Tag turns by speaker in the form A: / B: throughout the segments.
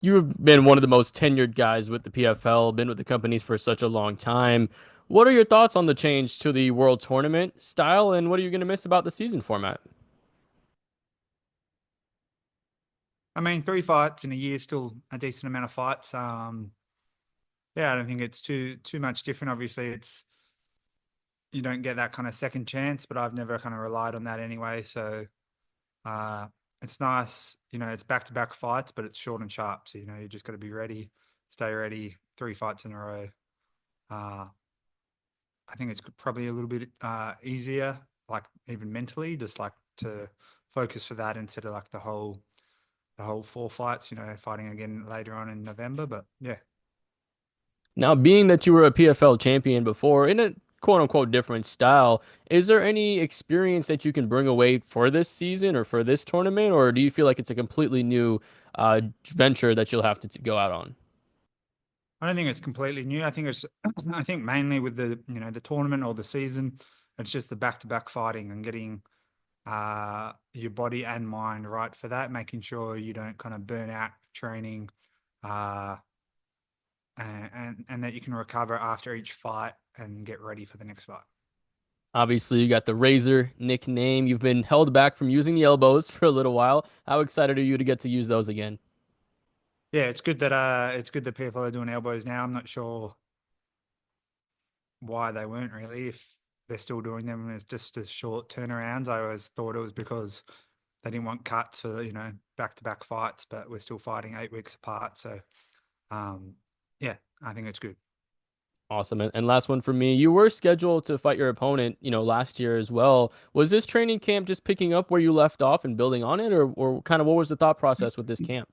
A: You've been one of the most tenured guys with the PFL, been with the companies for such a long time. What are your thoughts on the change to the World Tournament style, and what are you going to miss about the season format?
B: I mean, 3 fights in a year is still a decent amount of fights. Yeah, I don't think it's too much different. Obviously, it's you don't get that kind of second chance, but I've never kind of relied on that anyway. So uh, it's nice. It's back to back fights, but it's short and sharp. So you just got to be ready, stay ready. 3 fights in a row. Uh, I think it's probably a little bit easier, like even mentally, just like to focus for that instead of like the whole 4 fights. Fighting again later on in November. But yeah.
A: Now, being that you were a PFL champion before in a quote unquote different style, is there any experience that you can bring away for this season or for this tournament, or do you feel like it's a completely new venture that you'll have to go out on?
B: I don't think it's completely new. I think it's I think mainly with the tournament or the season, it's just the back-to-back fighting and getting your body and mind right for that, making sure you don't kind of burn out training, uh and that you can recover after each fight and get ready for the next fight.
A: Obviously, you got the Razor nickname. You've been held back from using the elbows for a little while. How excited are you to get to use those again?
B: Yeah, it's good that people are doing elbows now. I'm not sure why they weren't really. If they're still doing them and it's just as short turnarounds, I always thought it was because they didn't want cuts for back to back fights, but we're still fighting 8 weeks apart. So um, yeah, I think it's good.
A: Awesome. And last one for me. You were scheduled to fight your opponent, last year as well. Was this training camp just picking up where you left off and building on it, or kind of what was the thought process with this camp?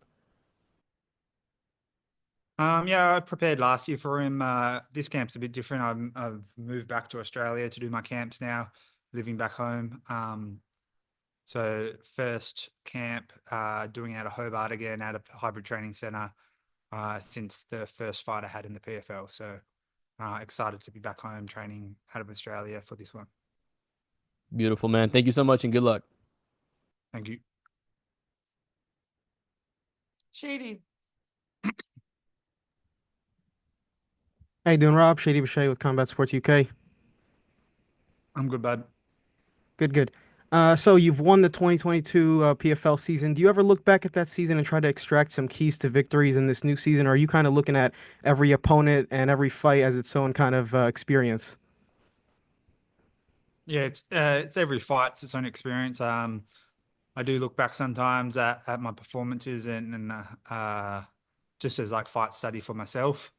B: Yeah, I prepared last year for him. This camp's a bit different. I've moved back to Australia to do my camps now, living back home. So first camp, doing out of Hobart again, out of Hybrid Training Centre, since the first fight I had in the PFL. So excited to be back home training out of Australia for this one.
A: Beautiful, man. Thank you so much and good luck.
B: Thank you.
C: Shady.
D: How you doing, Rob? Shady Boucher with Combat Sports UK.
B: I'm good, bud.
D: Good, good. So you've won the 2022 PFL season. Do you ever look back at that season and try to extract some keys to victories in this new season? Or are you kind of looking at every opponent and every fight as its own kind of experience?
B: Yeah, it's every fight's its own experience. I do look back sometimes at my performances and just as like fight study for myself.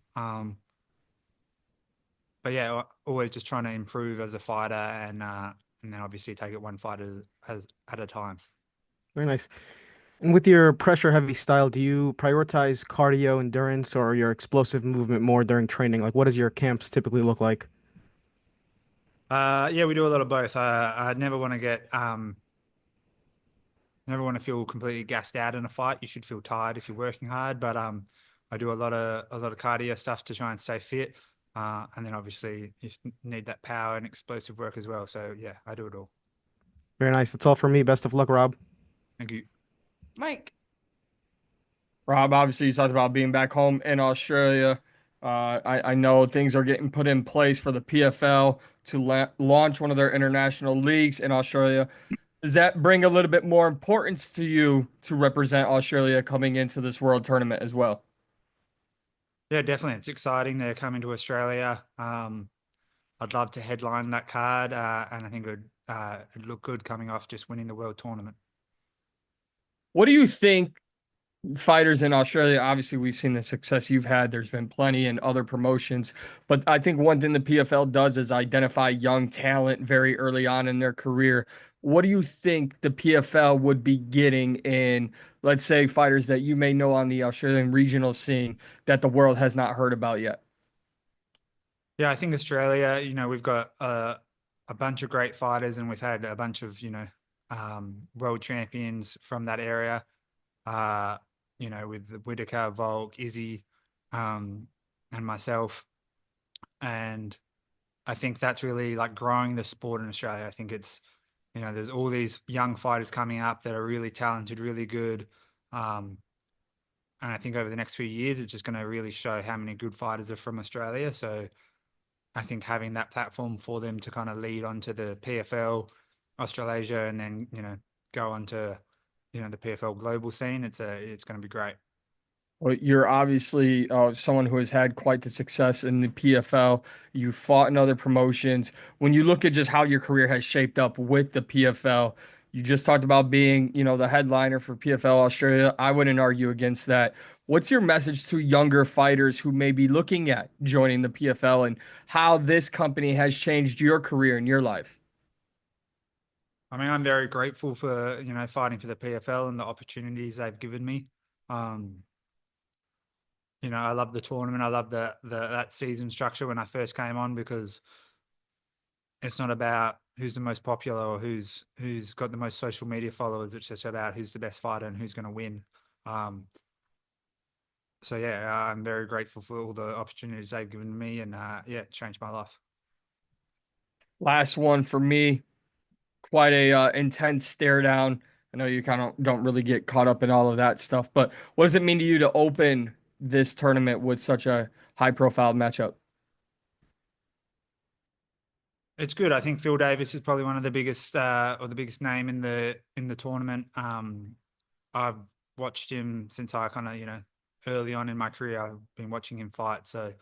B: But yeah, always just trying to improve as a fighter and then obviously take it one fight at a time.
D: Very nice. And with your pressure heavy style, do you prioritize cardio, endurance, or your explosive movement more during training? Like, what does your camps typically look like?
B: Yeah, we do a lot of both. I never want to feel completely gassed out in a fight. You should feel tired if you're working hard, but I do a lot of cardio stuff to try and stay fit. And then obviously you need that power and explosive work as well. So yeah, I do it all.
D: Very nice. That's all for me. Best of luck, Rob.
B: Thank you.
C: Mike.
E: Rob, obviously, you talked about being back home in Australia. I know things are getting put in place for the PFL to launch one of their international leagues in Australia. Does that bring a little bit more importance to you to represent Australia coming into this world tournament as well?
B: Yeah, definitely. It's exciting. They're coming to Australia. I'd love to headline that card, and I think it'd look good coming off just winning the world tournament.
E: What do you think fighters in Australia? Obviously, we've seen the success you've had. There's been plenty in other promotions, but I think one thing the PFL does is identify young talent very early on in their career. What do you think the PFL would be getting in, let's say, fighters that you may know on the Australian regional scene that the world has not heard about yet?
B: Yeah, I think Australia, we've got a bunch of great fighters and we've had a bunch of, world champions from that area. Uh, with Whitaker, Volk, Izzy, um, and myself. And I think that's really like growing the sport in Australia. I think there's all these young fighters coming up that are really talented, really good. Um, And I think over the next few years, it's just going to really show how many good fighters are from Australia. So I think having that platform for them to kind of lead onto the PFL Australasia and then, go on to, the PFL global scene, it's going to be great.
E: Well, you're obviously someone who has had quite the success in the PFL. You fought in other promotions. When you look at just how your career has shaped up with the PFL, you just talked about being, the headliner for PFL Australia. I wouldn't argue against that. What's your message to younger fighters who may be looking at joining the PFL and how this company has changed your career and your life?
B: I mean, I'm very grateful for, fighting for the PFL and the opportunities they've given me. I love the tournament. I love that season structure when I first came on, because it's not about who's the most popular or who's got the most social media followers. It's just about who's the best fighter and who's going to win. So yeah, I'm very grateful for all the opportunities they've given me, and it changed my life.
E: Last one for me, quite a intense stare down. I know you kind of don't really get caught up in all of that stuff, but what does it mean to you to open this tournament with such a high profile matchup?
B: It's good. I think Phil Davis is probably one of the biggest or the biggest name in the tournament. I've watched him since I kind of, early on in my career, I've been watching him fight. So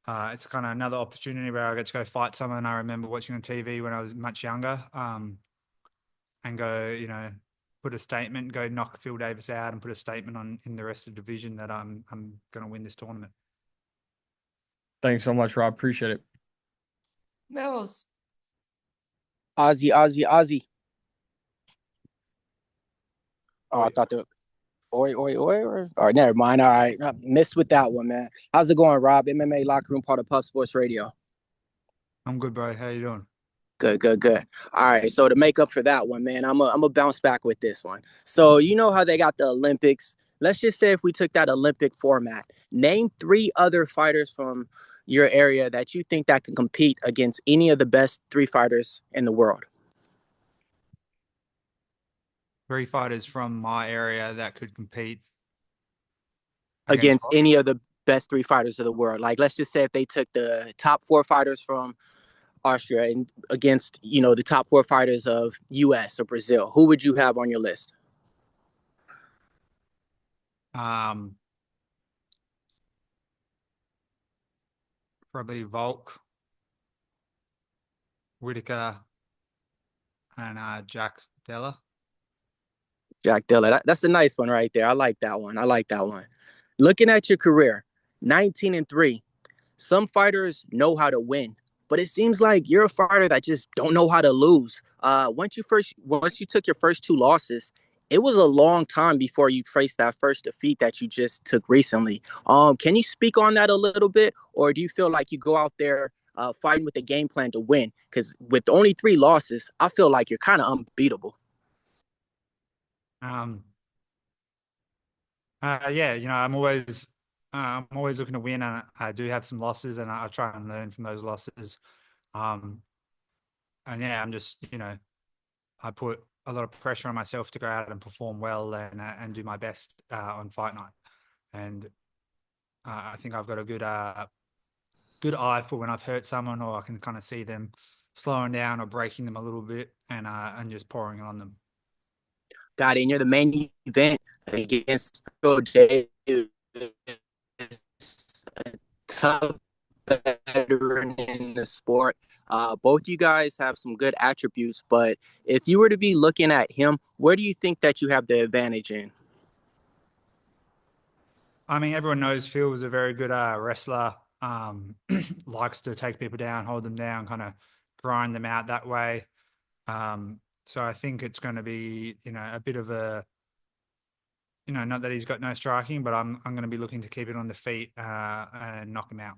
B: it's kind of another opportunity where I get to go fight someone I remember watching on TV when I was much younger, and go, put a statement, go knock Phil Davis out and put a statement on in the rest of the division that I'm going to win this tournament.
E: Thanks so much, Rob. Appreciate it.
C: Mills.
F: Ozzy, Ozzy, Ozzy. Oh, I thought the oi, oi, oi. All right, never mind. All right, I missed with that one, man. How's it going, Rob? MMA Locker Room, part of Puff Sports Radio.
B: I'm good, bro. How you doing?
F: Good, good, good. All right, so to make up for that one, man, I'm a bounce back with this one. So you know how they got the Olympics? Let's just say if we took that Olympic format, name 3 other fighters from your area that you think that can compete against any of the best 3 fighters in the world.
B: 3 fighters from my area that could compete
F: Against
B: what?
F: any of the best 3 fighters of the world. Like, let's just say if they took the top 4 fighters from Austria and against, the top 4 fighters of US or Brazil, who would you have on your list?
B: Probably Volk, Whitaker, and Jack Della.
F: Jack Dilla. That's a nice one right there. I like that one. I like that one. Looking at your career, 19-3. Some fighters know how to win, but it seems like you're a fighter that just don't know how to lose. Once you took your first 2 losses, it was a long time before you faced that first defeat that you just took recently. Can you speak on that a little bit, or do you feel like you go out there fighting with a game plan to win? Because with only 3 losses, I feel like you're kind of unbeatable.
B: Yeah, I'm always looking to win, and I do have some losses, and I try and learn from those losses. And yeah, I'm just, I put a lot of pressure on myself to go out and perform well and do my best on fight night. And I think I've got a good eye for when I've hurt someone, or I can kind of see them slowing down or breaking them a little bit, and just pouring on them.
F: Got in. You're the main event against Phil Davis, a tough veteran in the sport. Both you guys have some good attributes, but if you were to be looking at him, where do you think that you have the advantage in?
B: I mean, everyone knows Phil is a very good wrestler. Likes to take people down, hold them down, kind of grind them out that way. So I think it's going to be, a bit of a, not that he's got no striking, but I'm going to be looking to keep it on the feet and knock him out.